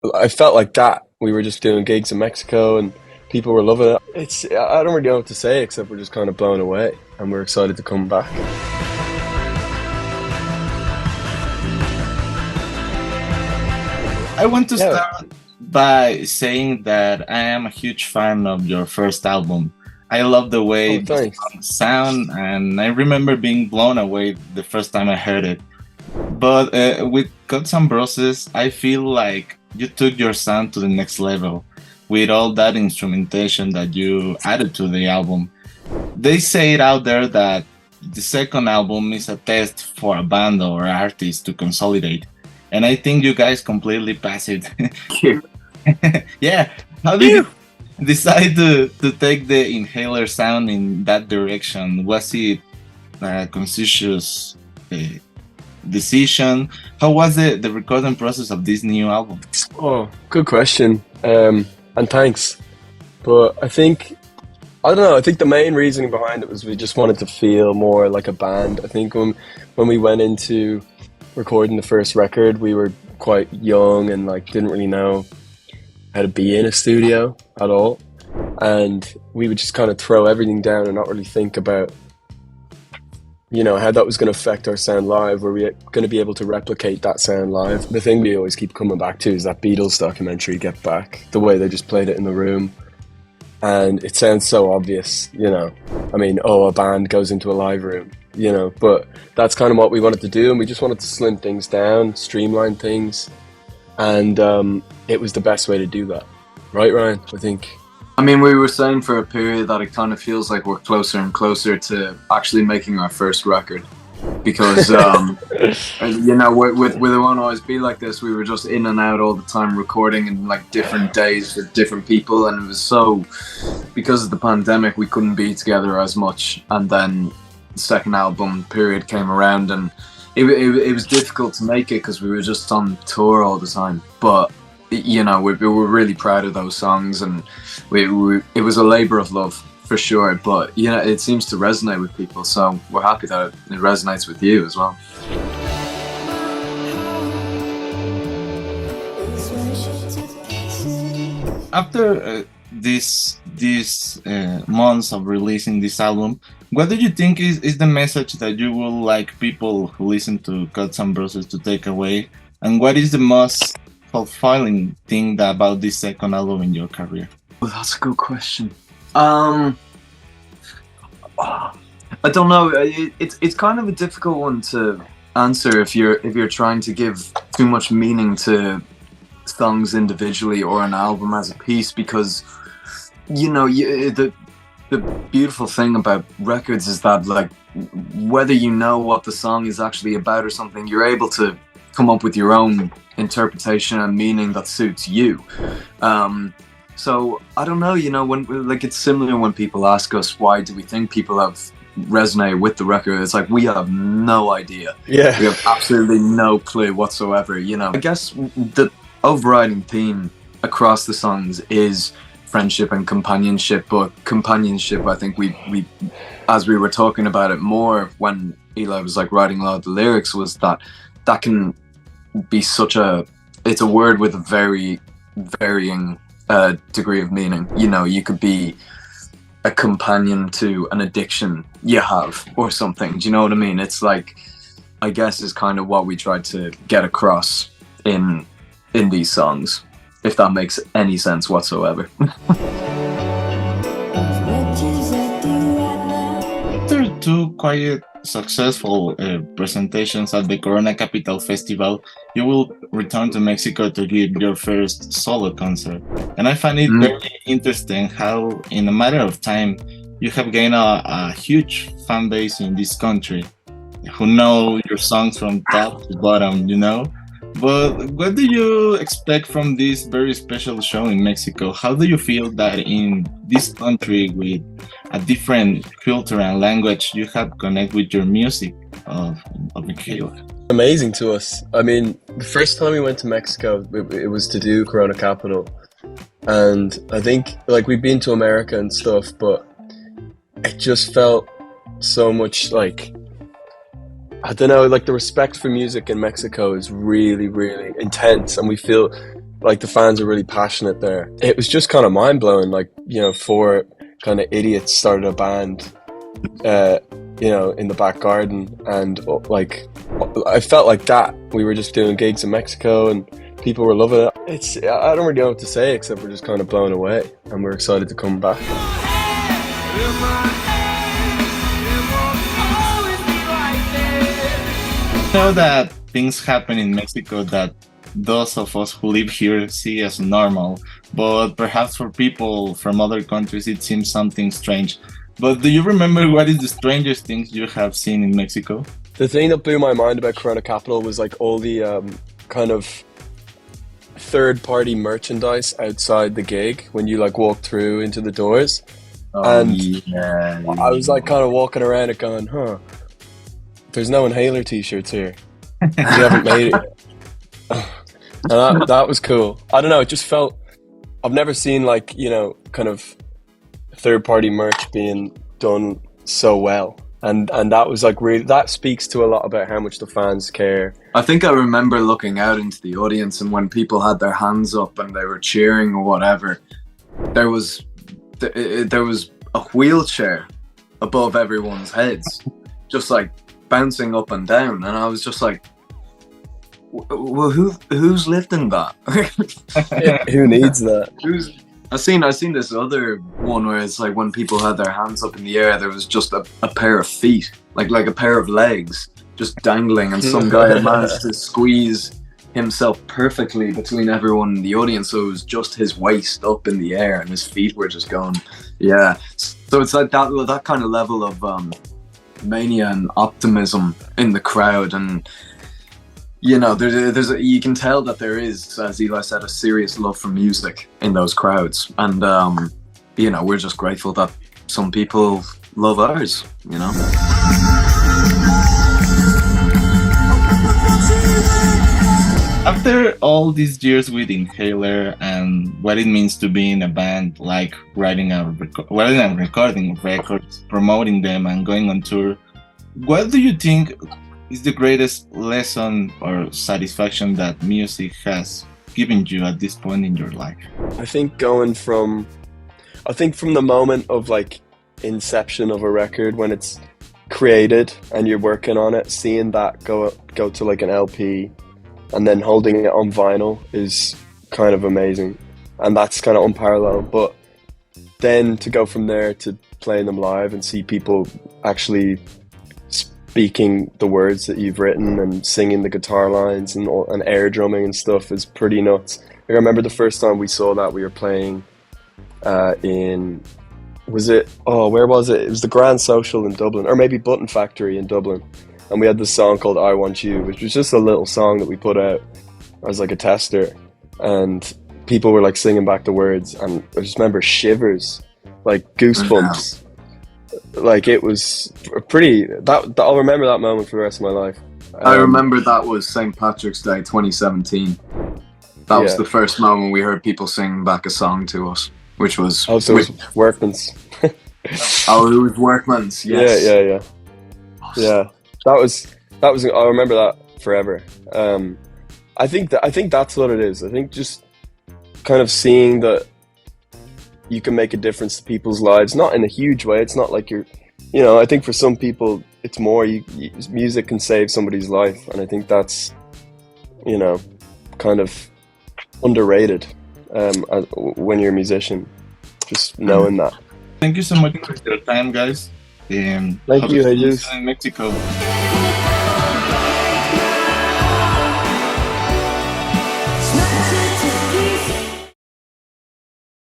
I felt like that. We were just doing gigs in Mexico and people were loving it. I don't really know what to say except we're just kind of blown away and we're excited to come back. I want to Yeah. start by saying that I am a huge fan of your first album. I love the way Oh, the thanks. songs sound, and I remember being blown away the first time I heard it. But with Cuts and Bruises, I feel like you took your sound to the next level with all that instrumentation that you added to the album. They say it out there that the second album is a test for a band or artist to consolidate. And I think you guys completely pass it. Thank Yeah. How did you decide to take the inhaler sound in that direction? Was it a conscious uh, decision? How was the recording process of this new album? Oh, good question. And thanks. But I don't know, I think the main reasoning behind it was we just wanted to feel more like a band. I think when we went into recording the first record, we were quite young and like didn't really know how to be in a studio at all. And we would just kind of throw everything down and not really think about, how that was going to affect our sound live. Were we going to be able to replicate that sound live? The thing we always keep coming back to is that Beatles documentary, Get Back, the way they just played it in the room. And it sounds so obvious, I mean, oh, a band goes into a live room, but that's kind of what we wanted to do. And we just wanted to slim things down, streamline things. And it was the best way to do that. Right, Ryan? I think. I mean, we were saying for a period that it kind of feels like we're closer and closer to actually making our first record. Because, with it won't always be like this. We were just in and out all the time recording in like different days with different people. And it was because of the pandemic, we couldn't be together as much. And then the second album period came around and it was difficult to make it because we were just on tour all the time. But, we were really proud of those songs and it was a labor of love. For sure, but it seems to resonate with people, so we're happy that it resonates with you as well. After these months of releasing this album, what do you think is the message that you would like people who listen to Cuts and Bruises to take away? And what is the most fulfilling thing about this second album in your career? Well, that's a good question. I don't know. It's kind of a difficult one to answer if you're trying to give too much meaning to songs individually or an album as a piece, because the beautiful thing about records is that like whether you know what the song is actually about or something, you're able to come up with your own interpretation and meaning that suits you. So I don't know, when like it's similar when people ask us why do we think people have resonated with the record. It's like we have no idea. Yeah. We have absolutely no clue whatsoever. I guess the overriding theme across the songs is friendship and companionship, but companionship, I think we as we were talking about it more when Eli was like writing a lot of the lyrics, was that can be it's a word with a very varying degree of meaning. You could be a companion to an addiction you have or something. Do you know what I mean? It's like, I guess is kind of what we tried to get across in these songs, if that makes any sense whatsoever. After two quite successful presentations at the Corona Capital Festival, you will return to Mexico to give your first solo concert. And I find it very interesting how, in a matter of time, you have gained a huge fan base in this country who know your songs from top to bottom, But what do you expect from this very special show in Mexico? How do you feel that in this country with a different culture and language, you have connect with your music of Michaela? Amazing to us. I mean, the first time we went to Mexico, it was to do Corona Capital. And I think, like, we've been to America and stuff, but it just felt so much like, I don't know, like the respect for music in Mexico is really, really intense. And we feel like the fans are really passionate there. It was just kind of mind blowing. Like, you know, 4 kind of idiots started a band, you know, in the back garden, and like I felt like that. We were just doing gigs in Mexico, and people were loving it. I don't really know what to say except we're just kind of blown away, and we're excited to come back. Know that things happen in Mexico that those of us who live here see as normal, but perhaps for people from other countries it seems something strange. But do you remember what is the strangest things you have seen in Mexico? The thing that blew my mind about Corona Capital was like all the kind of third-party merchandise outside the gig when you like walk through into the doors. Yeah. I was like kind of walking around it going, there's no Inhaler t-shirts here. We haven't made it yet. And that was cool. I don't know, it just felt, I've never seen like, you know, kind of third-party merch being done so well. And that was like really, that speaks to a lot about how much the fans care. I think I remember looking out into the audience, and when people had their hands up and they were cheering or whatever, there was a wheelchair above everyone's heads, just like bouncing up and down, and I was just like, well, who's lifting that? Who needs that? I seen this other one where it's like when people had their hands up in the air, there was just a pair of feet, like a pair of legs just dangling, and some guy had managed to squeeze himself perfectly between everyone in the audience, so it was just his waist up in the air and his feet were just going. Yeah, so it's like that kind of level of mania and optimism in the crowd, and you know, you can tell that there is, as Eli said, a serious love for music in those crowds, and you know, we're just grateful that some people love ours, you know. After all these years with Inhaler and what it means to be in a band, like writing and recording records, promoting them, and going on tour, what do you think is the greatest lesson or satisfaction that music has given you at this point in your life? I think from the moment of like inception of a record, when it's created and you're working on it, seeing that go to like an LP and then holding it on vinyl is kind of amazing, and that's kind of unparalleled. But then to go from there to playing them live and see people actually speaking the words that you've written and singing the guitar lines and air drumming and stuff is pretty nuts. I remember the first time we saw that, we were playing where was it? It was the Grand Social in Dublin, or maybe Button Factory in Dublin. And we had this song called I Want You, which was just a little song that we put out as like a tester. And people were like singing back the words, and I just remember shivers, like goosebumps. Like it was pretty, I'll remember that moment for the rest of my life. I remember that was St. Patrick's Day 2017. That was the first moment we heard people sing back a song to us, which was... Oh, so it was Workman's. It was Workman's, yes. Yeah. That was. I remember that forever. I think that's what it is. I think just kind of seeing that you can make a difference to people's lives, not in a huge way. It's not like you're, you know, I think for some people it's more music can save somebody's life, and I think that's, you know, kind of underrated when you're a musician, just knowing that. Thank you so much for your time, guys. Thank you, Jesus. In Mexico.